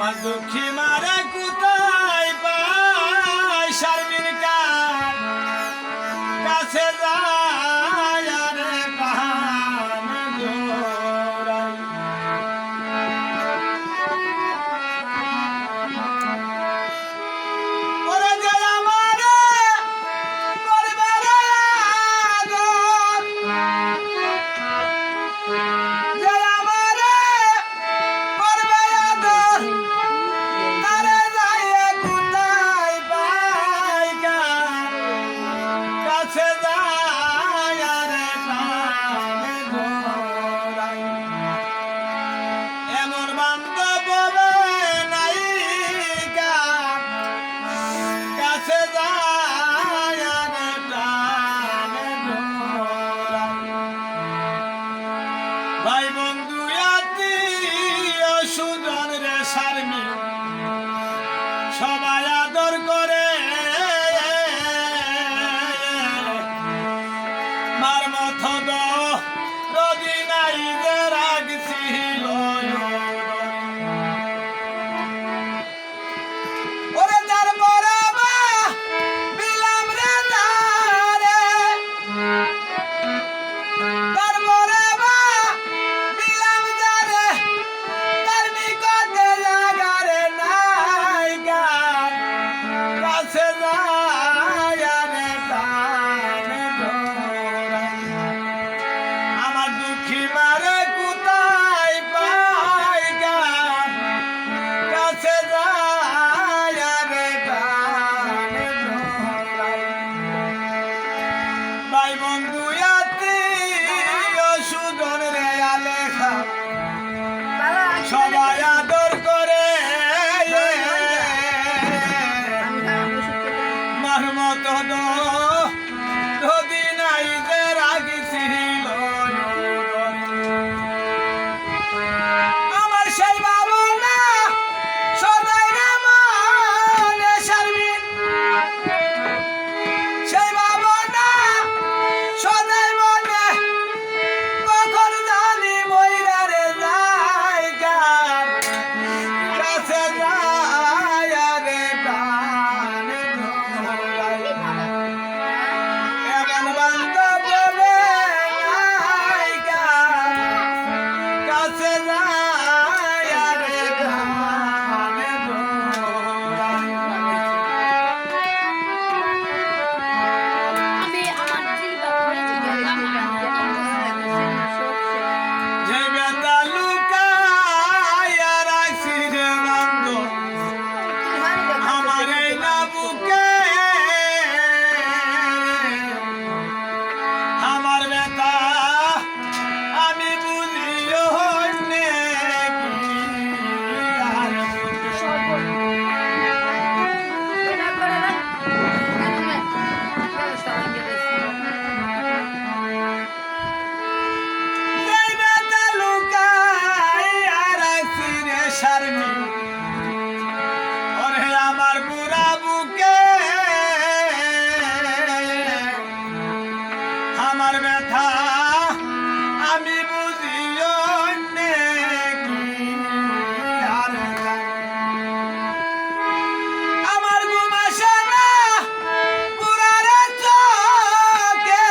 আমার দুঃখী মারে কোথায় পাই শারমিন কাছে যায় রে প্রাণ জোড়াই। ওরে যে আমারে করবে রে আদর, যে আমারে করবে আদর, তারে যাইয়ে কোথায় পাই কাছে যায় রে প্রাণ জোড়াই। এমন বান্ধব বলে নাই কাছে যায় রে প্রাণ জোড়াই। ভাই বন্ধু আত্মীয় সুজন রে শারমিন সবাই আদর করে, মার মতো নদী নাই যে রাগছিল। ওরে তার পরে বা বিলাম রে তারে, তার পরে বা বিলাম যারে, তার নিকটে জাগারে নাই গান কাছে যায় রে প্রাণ জোড়াই। আমার দুঃখী মারে কোথায় পাই গান কাছে যায় রে প্রাণ জোড়াই। ভাই বন্ধু আত্মীয় সুজন রে আলেখা সবাই আদর করে, মার মতো নদী নাই যে রাগছিল। আমার সেই ভাবনা সদাই রে মনে শারমিন, সেই ভাবনা সদাই মনে, কখন জানি মইরা রে যায় গান কাছে যায় রে প্রাণ জোড়াই। এমন বান্ধব বলে নাই কাছে যায় রে প্রাণ জোড়াই। যে বেতা লুকাইয়া রাখছি রে বন্ধু আমার এই না বুকে, আমার বেতা আমি বুঝিও নে কি আর যেই বেতা লুকাইয়া রাখছি রে শারমিন, ওরে আমার বুড়া বুকে আমার ব্যথা আমি বুঝিও নে কি আর আমার ঘুম আসে না পুরার চোখে,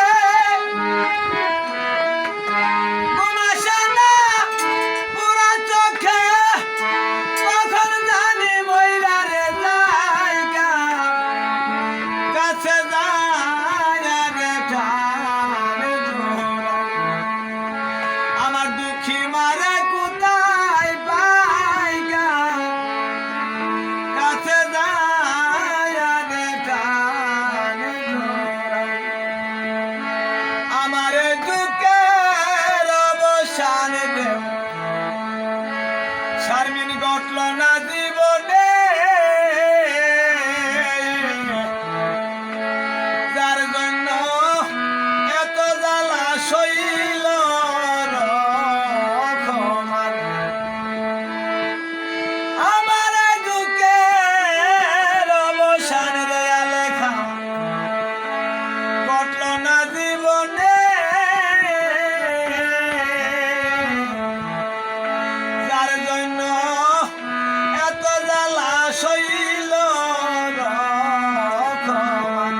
ঘুম আসে না পুরা চোখে, কখন জানি মইরা রে যায় কাছে যায় রে প্রাণ জোড়াই। আমার দুঃখী মারে কোথায় পাই কাছে যায় রে প্রাণ জোড়াই। আমার দুঃখের অবসান দেও শারমিন ঘটল না জীবনে, যার জন্য এত জ্বালা সইল রহমান। আমার দুঃখের অবসান রে লেখা ঘটল না জীবনে, যার জন্য এত কত জ্বালা শৈল রকমান।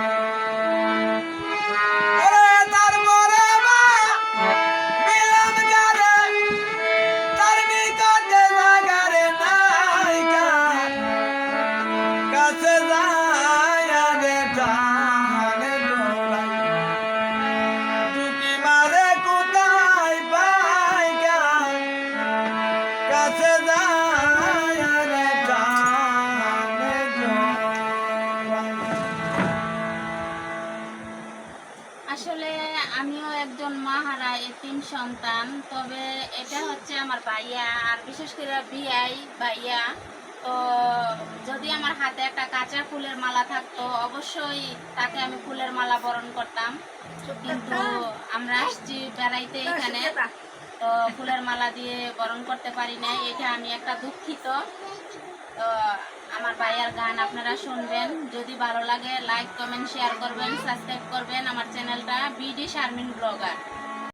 ওরে তারপরে মা মিলাম গারে, তার নিকটে জাগারে নাইকা, কাছে যায় রে টানে ডোলাই, টুকি মারে কোথায় পাইকা, কাছে যায় রে টানে ডোলাই। আসলে আমিও একজন মাহারা এতিম সন্তান, তবে এটা হচ্ছে আমার ভাইয়া, আর বিশেষ করে বিয়াই ভাইয়া। তো যদি আমার হাতে একটা কাঁচা ফুলের মালা থাকতো অবশ্যই তাকে আমি ফুলের মালা বরণ করতাম, কিন্তু আমরা আসছি বেড়াইতে এখানে, তো ফুলের মালা দিয়ে বরণ করতে পারি না, এটা আমি একটা দুঃখিত। তো আমার ভাইয়ার গান আপনারা শুনবেন, যদি ভালো লাগে লাইক কমেন্ট শেয়ার করবেন, সাবস্ক্রাইব করবেন আমার চ্যানেলটা বিডি শারমিন ব্লগার।